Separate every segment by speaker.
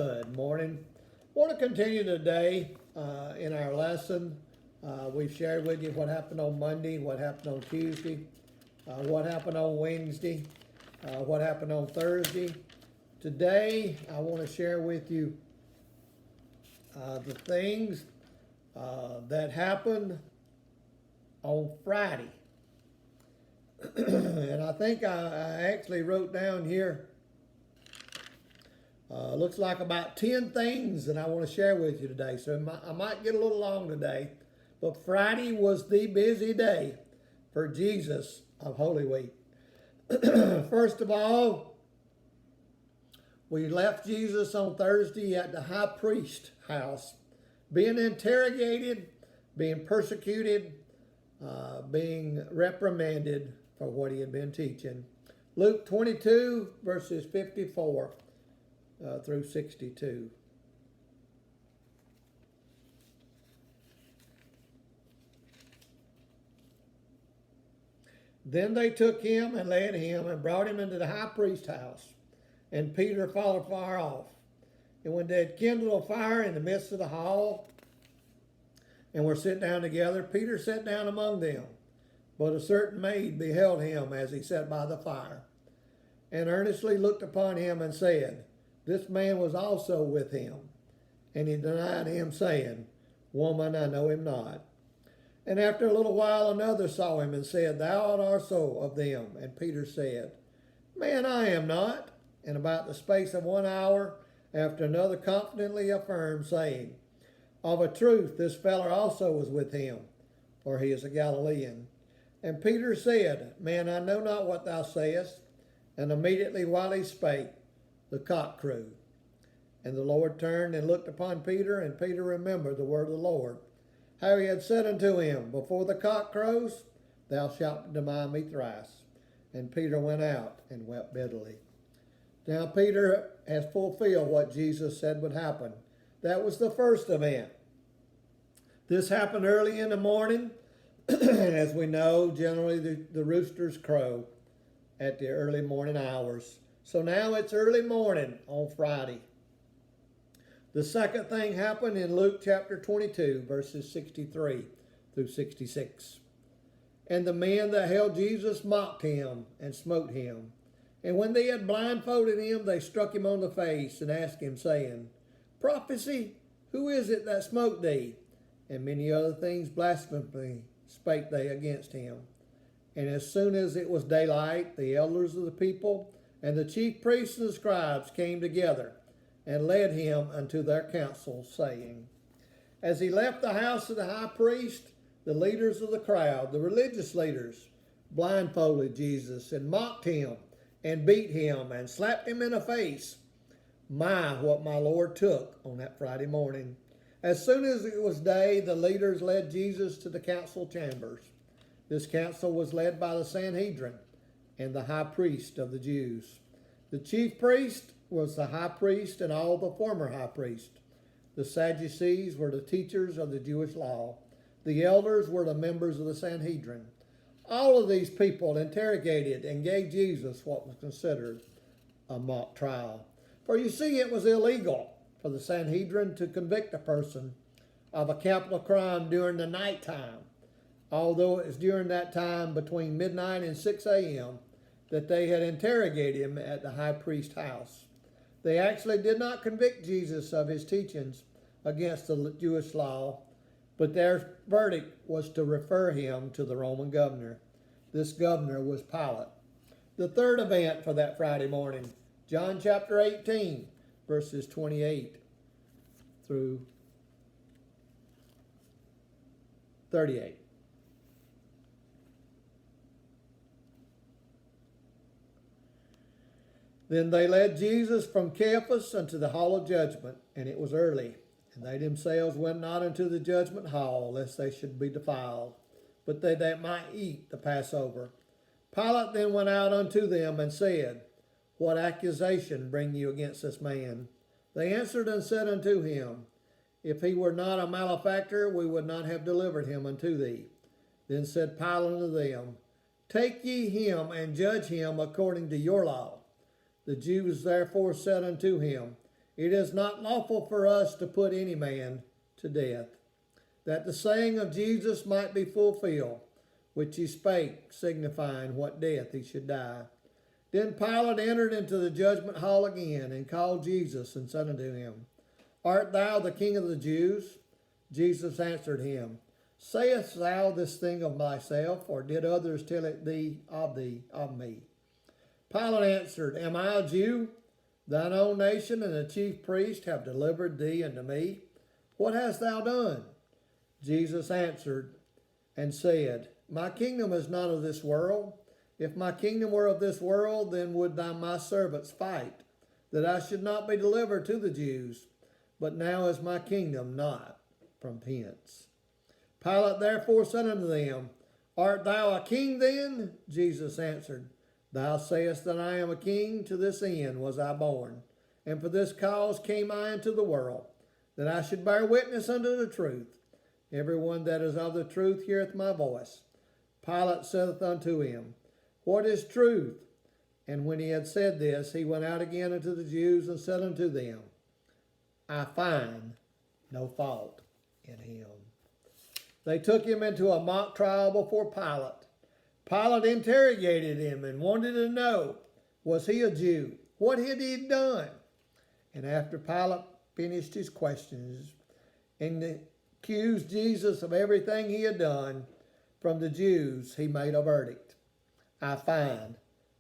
Speaker 1: Good morning. I want to continue today in our lesson. We've shared with you what happened on Monday, what happened on Tuesday, what happened on Wednesday, what happened on Thursday. Today, I want to share with you the things that happened on Friday. And I think I actually wrote down here, looks like about 10 things that I want to share with you today. So I might get a little long today, but Friday was the busy day for Jesus of Holy Week. First of all, we left Jesus on Thursday at the high priest's house, being interrogated, being persecuted, being reprimanded for what he had been teaching. Luke 22, verses 54 through 62. Then they took him and led him and brought him into the high priest's house. And Peter followed far off. And when they had kindled a fire in the midst of the hall and were sitting down together, Peter sat down among them. But a certain maid beheld him as he sat by the fire, and earnestly looked upon him and said, This man was also with him. And he denied him, saying, Woman, I know him not. And after a little while another saw him and said, Thou art also of them. And Peter said, Man, I am not. And about the space of 1 hour, after another confidently affirmed, saying, Of a truth this fellow also was with him, for he is a Galilean. And Peter said, Man, I know not what thou sayest. And immediately while he spake, the cock crew. And the Lord turned and looked upon Peter, and Peter remembered the word of the Lord, how he had said unto him, Before the cock crows, thou shalt deny me thrice. And Peter went out and wept bitterly. Now Peter has fulfilled what Jesus said would happen. That was the first event. This happened early in the morning. As we know, generally the roosters crow at the early morning hours. So now it's early morning on Friday. The second thing happened in Luke chapter 22, verses 63 through 66. And the men that held Jesus mocked him and smote him. And when they had blindfolded him, they struck him on the face and asked him, saying, Prophecy, who is it that smote thee? And many other things blasphemingly spake they against him. And as soon as it was daylight, the elders of the people and the chief priests and the scribes came together and led him unto their council, saying, As he left the house of the high priest, the leaders of the crowd, the religious leaders, blindfolded Jesus and mocked him and beat him and slapped him in the face. What my Lord took on that Friday morning. As soon as it was day, the leaders led Jesus to the council chambers. This council was led by the Sanhedrin and the high priest of the Jews. The chief priest was the high priest and all the former high priests. The Sadducees were the teachers of the Jewish law. The elders were the members of the Sanhedrin. All of these people interrogated and gave Jesus what was considered a mock trial. For you see, it was illegal for the Sanhedrin to convict a person of a capital crime during the nighttime, although it was during that time between midnight and 6 a.m. that they had interrogated him at the high priest's house. They actually did not convict Jesus of his teachings against the Jewish law, but their verdict was to refer him to the Roman governor. This governor was Pilate. The third event for that Friday morning, John chapter 18, verses 28 through 38. Then they led Jesus from Caiaphas unto the hall of judgment, and it was early. And they themselves went not into the judgment hall, lest they should be defiled, but that might eat the Passover. Pilate then went out unto them and said, What accusation bring you against this man? They answered and said unto him, If he were not a malefactor, we would not have delivered him unto thee. Then said Pilate unto them, Take ye him and judge him according to your law. The Jews therefore said unto him, it is not lawful for us to put any man to death, that the saying of Jesus might be fulfilled, which he spake, signifying what death he should die. Then Pilate entered into the judgment hall again, and called Jesus, and said unto him, Art thou the King of the Jews? Jesus answered him, Sayest thou this thing of thyself, or did others tell it thee of me? Pilate answered, Am I a Jew? Thine own nation and the chief priest have delivered thee unto me. What hast thou done? Jesus answered and said, My kingdom is not of this world. If my kingdom were of this world, then would my servants fight, that I should not be delivered to the Jews. But now is my kingdom not from hence. Pilate therefore said unto them, Art thou a king then? Jesus answered, Thou sayest that I am a king. To this end was I born, and for this cause came I into the world, that I should bear witness unto the truth. Every one that is of the truth heareth my voice. Pilate saith unto him, What is truth? And when he had said this, he went out again unto the Jews and said unto them, I find no fault in him. They took him into a mock trial before Pilate. Pilate interrogated him and wanted to know, was he a Jew? What had he done? And after Pilate finished his questions and accused Jesus of everything he had done from the Jews, he made a verdict. I find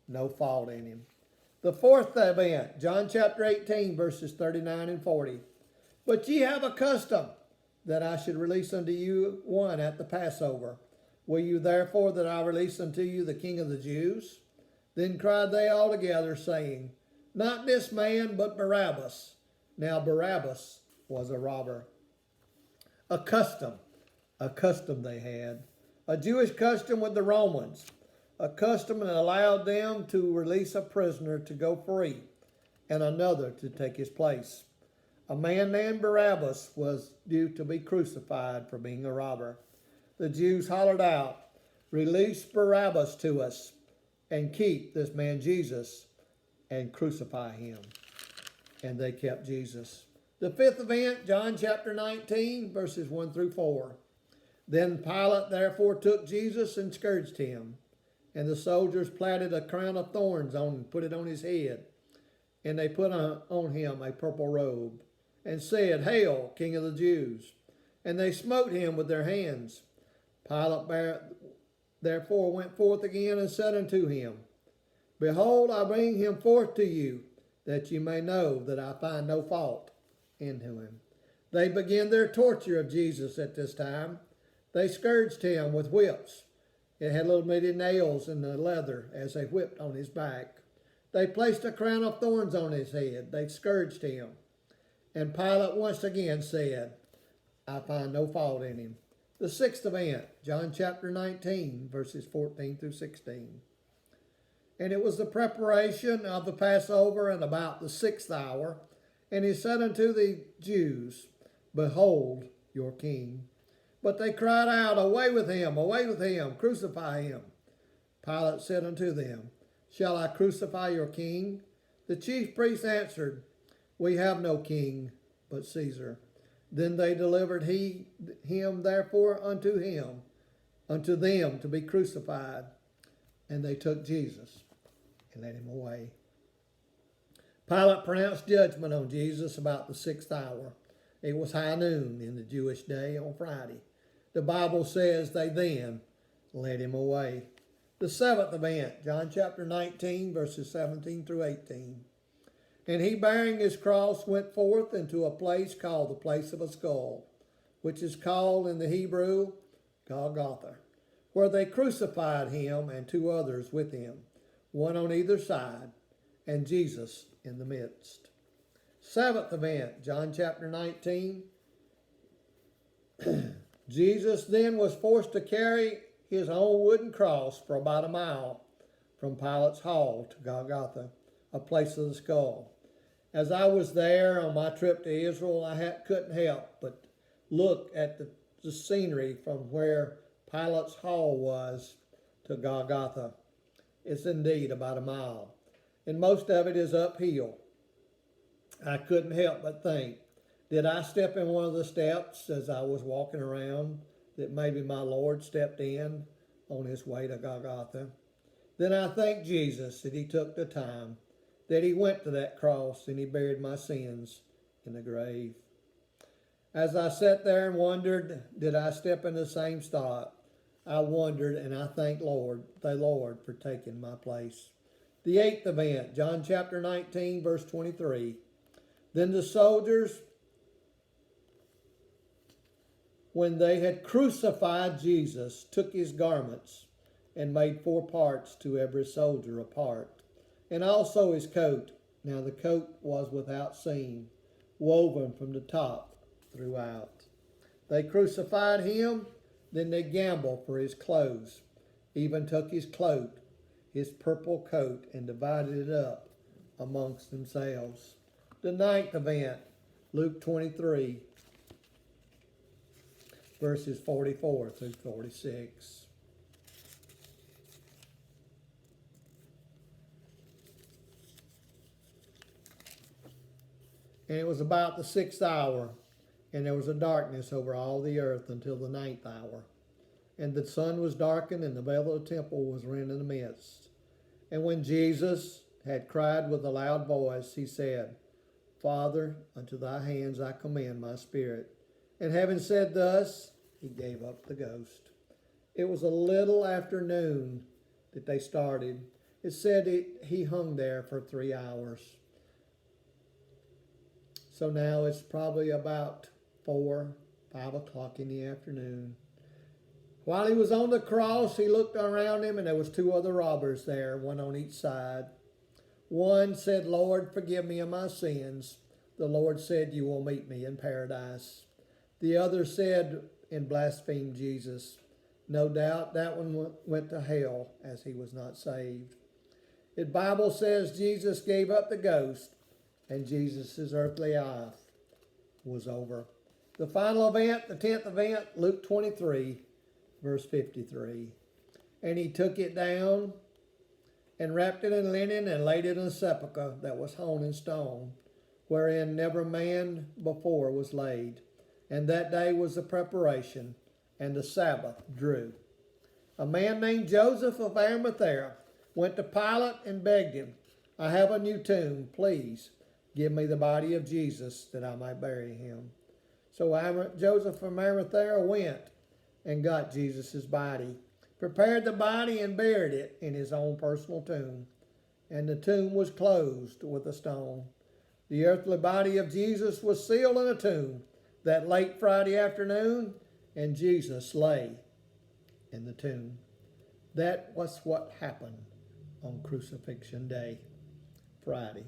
Speaker 1: no fault in him. The fourth event, John chapter 18, verses 39 and 40. But ye have a custom that I should release unto you one at the Passover. Will you therefore that I release unto you the King of the Jews? Then cried they all together, saying, Not this man, but Barabbas. Now Barabbas was a robber. A custom they had. A Jewish custom with the Romans. A custom that allowed them to release a prisoner to go free and another to take his place. A man named Barabbas was due to be crucified for being a robber. The Jews hollered out, Release Barabbas to us and keep this man Jesus and crucify him. And they kept Jesus. The fifth event, John chapter 19, verses 1 through 4. Then Pilate therefore took Jesus and scourged him. And the soldiers platted a crown of thorns on and put it on his head. And they put on him a purple robe and said, Hail, King of the Jews! And they smote him with their hands. Pilate therefore went forth again and said unto him, Behold, I bring him forth to you, that you may know that I find no fault in him. They began their torture of Jesus at this time. They scourged him with whips. It had little bitty nails in the leather as they whipped on his back. They placed a crown of thorns on his head. They scourged him. And Pilate once again said, I find no fault in him. The sixth event, John chapter 19, verses 14 through 16. And it was the preparation of the Passover and about the 6th hour. And he said unto the Jews, Behold your king. But they cried out, away with him, crucify him. Pilate said unto them, Shall I crucify your king? The chief priests answered, We have no king but Caesar. Then they delivered him therefore unto them to be crucified. And they took Jesus and led him away. Pilate pronounced judgment on Jesus about the 6th hour. It was high noon in the Jewish day on Friday. The Bible says they then led him away. The 7th event, John chapter 19, verses 17 through 18. And he, bearing his cross, went forth into a place called the place of a skull, which is called in the Hebrew Golgotha, where they crucified him and 2 others with him, one on either side, and Jesus in the midst. 7th event, John chapter 19. Jesus then was forced to carry his own wooden cross for about a mile from Pilate's hall to Golgotha, a place of the skull. As I was there on my trip to Israel, I couldn't help but look at the scenery from where Pilate's hall was to Golgotha. It's indeed about a mile, and most of it is uphill. I couldn't help but think, did I step in one of the steps as I was walking around that maybe my Lord stepped in on his way to Golgotha? Then I thank Jesus that he took the time, that he went to that cross and he buried my sins in the grave. As I sat there and wondered, did I step in the same spot? I wondered, and I thank the Lord for taking my place. The eighth event, John chapter 19, verse 23. Then the soldiers, when they had crucified Jesus, took his garments and made 4 parts, to every soldier a part, and also his coat. Now the coat was without seam, woven from the top throughout. They crucified him, then they gambled for his clothes, even took his cloak, his purple coat, and divided it up amongst themselves. The ninth event, Luke 23, verses 44 through 46. And it was about the 6th hour, and there was a darkness over all the earth until the 9th hour. And the sun was darkened, and the veil of the temple was rent in the midst. And when Jesus had cried with a loud voice, he said, Father, unto thy hands I commend my spirit. And having said thus, he gave up the ghost. It was a little after noon that they started. It said he hung there for 3 hours. So now it's probably about 4, 5 o'clock in the afternoon. While he was on the cross, he looked around him, and there was 2 other robbers there, one on each side. One said, Lord, forgive me of my sins. The Lord said, you will meet me in paradise. The other said, and blasphemed Jesus. No doubt that one went to hell, as he was not saved. The Bible says Jesus gave up the ghost, and Jesus' earthly life was over. The final event, the 10th event, Luke 23, verse 53. And he took it down and wrapped it in linen and laid it in a sepulchre that was hewn in stone, wherein never man before was laid. And that day was the preparation, and the Sabbath drew. A man named Joseph of Arimathea went to Pilate and begged him, I have a new tomb, please give me the body of Jesus that I might bury him. So Joseph from Arimathea went and got Jesus' body, prepared the body and buried it in his own personal tomb. And the tomb was closed with a stone. The earthly body of Jesus was sealed in a tomb that late Friday afternoon, and Jesus lay in the tomb. That was what happened on Crucifixion Day, Friday.